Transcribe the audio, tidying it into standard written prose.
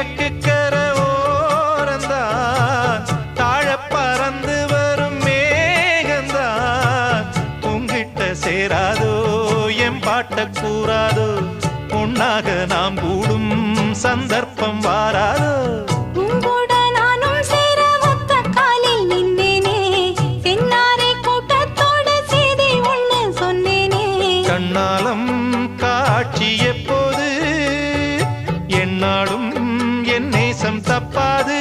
கிழக்கு கர ஓரந்தான் தாழ பறந்து வரும் மேகந்தான் உங்கிட்ட சேராதோ என் பாட்ட கூறாதோ பொன்னாக நாம் கூடும் சந்தர்ப்பம் வாராதோ கண்ணாலம் காட்சி எப்போது என்னாலும் என் நேசம் தப்பாது